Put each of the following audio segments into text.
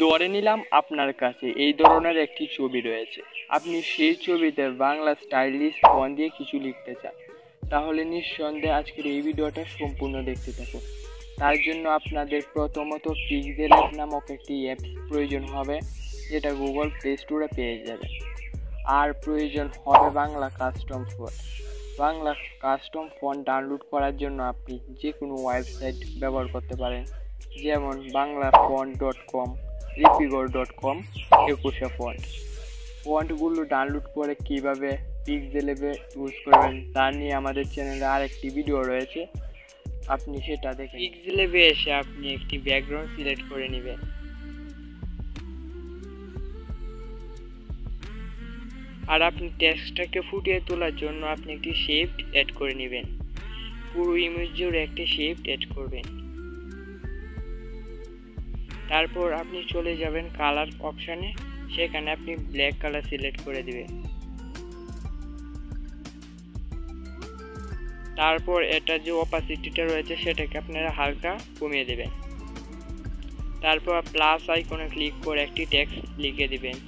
ধরে নিলাম আপনার কাছে এই ধরনের একটি ছবি রয়েছে, আপনি সেই ছবিতে বাংলা স্টাইলিশ ফন্ট দিয়ে কিছু লিখতে চান, তাহলে নিঃসন্দেহে আজকের এই ভিডিওটা সম্পূর্ণ দেখতে থাকুন। তার জন্য আপনাদের প্রথমত পিক্সেলঅ্যাপ নামক একটি অ্যাপস প্রয়োজন হবে, যেটা গুগল প্লে স্টোরে পেয়ে যাবে। আর প্রয়োজন হবে Bangla custom font. Bangla custom font download করার জন্য আপনি যে কোনো ওয়েবসাইট ব্যবহার করতে পারেন, যেমন banglafont.com, ripigor.com, একুশে ফন্টগুলো ডাউনলোড করে কিভাবে পিক্সেলঅ্যাপে ইউজ করবেন তা নিয়ে আমাদের চ্যানেলে আরেকটি ভিডিও রয়েছে, আপনি সেটা দেখে পিক্সেলঅ্যাপে এসে আপনি একটি ব্যাকগ্রাউন্ড সিলেক্ট করে নেবেন। আর আপনি টেক্সটটাকে ফুটিয়ে তোলার জন্য আপনি একটি শেপ অ্যাড করে নেবেন। পুরো ইমেজ জুড়ে একটি শেপ অ্যাড করবেন। তারপর আপনি চলে যাবেন কালার অপশানে, সেখানে আপনি ব্ল্যাক কালার সিলেক্ট করে দিবেন। তারপর এটা যে অপাসিটিটা রয়েছে সেটাকে আপনারা হালকা কমিয়ে দেবেন। তারপর প্লাস আইকনে ক্লিক করে একটি টেক্সট লিখে দিবেন।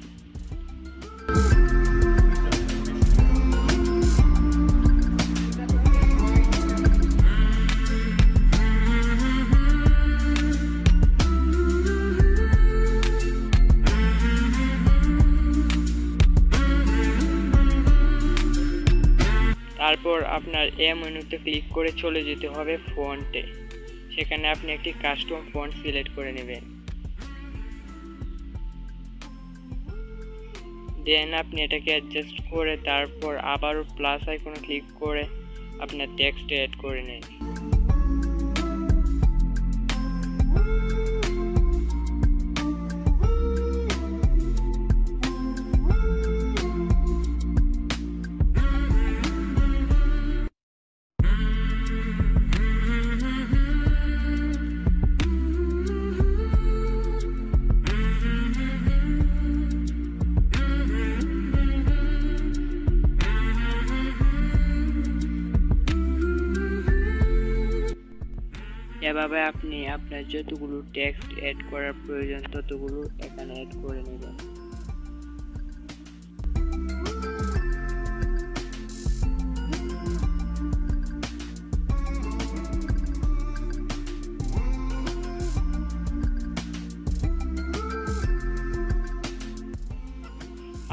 তারপর আপনার এ মেনুতে ক্লিক করে চলে যেতে হবে ফন্টে, সেখানে আপনি একটি কাস্টম ফন্ট সিলেক্ট করে নেবেন। দেন আপনি এটাকে অ্যাডজাস্ট করে তারপর আবারও প্লাস আইকনে ক্লিক করে আপনার টেক্সট অ্যাড করে নিন। এভাবে আপনি আপনার যতগুলো টেক্সট অ্যাড করার প্রয়োজন ততগুলো এখানে অ্যাড করে নেবেন।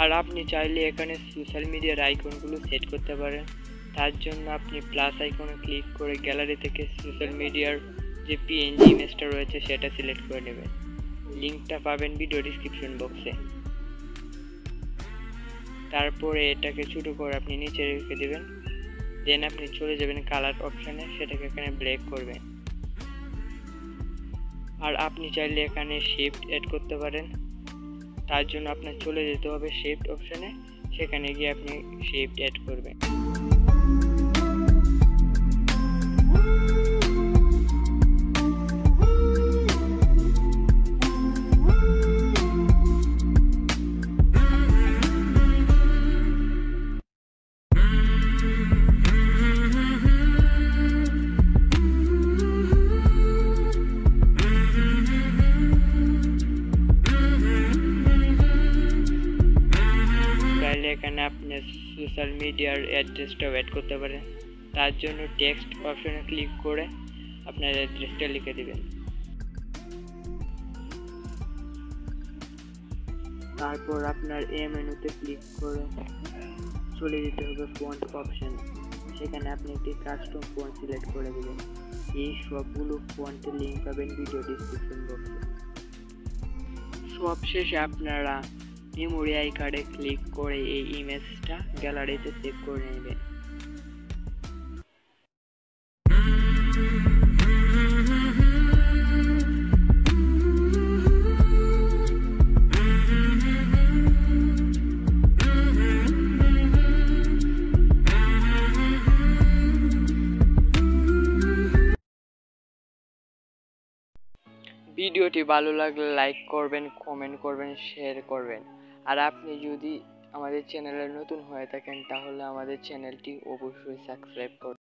আর আপনি চাইলে এখানে সোশ্যাল মিডিয়ার আইকনগুলো সেট করতে পারেন। তার জন্য আপনি প্লাস আইকনে ক্লিক করে গ্যালারি থেকে সোশ্যাল মিডিয়ার যে পিএনজি ইমেজটা রয়েছে সেটা সিলেক্ট করে নেবেন। লিঙ্কটা পাবেন ভিডিও ডিসক্রিপশন বক্সে। তারপরে এটাকে ছোটো করে আপনি নিচে রেখে দেবেন। দেন আপনি চলে যাবেন কালার অপশানে, সেটাকে এখানে ব্ল্যাক করবেন। আর আপনি চাইলে এখানে শেপ অ্যাড করতে পারেন। তার জন্য আপনার চলে যেতে হবে শেপ অপশানে, সেখানে গিয়ে আপনি শেপ অ্যাড করবেন। এখানে আপনি সোশ্যাল মিডিয়ার অ্যাড্রেসটা অ্যাড করতে পারেন। তার জন্য টেক্সট অপশনে ক্লিক করে আপনার অ্যাড্রেসটা লিখে দিবেন। তারপর আপনার এ মেনুতে ক্লিক করে চলে যেতে হবে ফন্ট অপশনে, সেখানে আপনি একটি কাস্টম ফন্ট সিলেক্ট করে দিবেন। এই সবগুলো ফন্টের লিঙ্ক পাবেন ভিডিও ডিসক্রিপশন বক্সে। সবশেষে আপনারা মেমোরি আই কার্ডে ক্লিক করে এই ইমেজটা গ্যালারিতে সেভ করে নেবেন। ভিডিওটি ভালো লাগলে লাইক করবেন, কমেন্ট করবেন, শেয়ার করবেন। আর আপনি যদি আমাদের চ্যানেলে নতুন হয়ে থাকেন তাহলে আমাদের চ্যানেলটি অবশ্যই সাবস্ক্রাইব করবেন।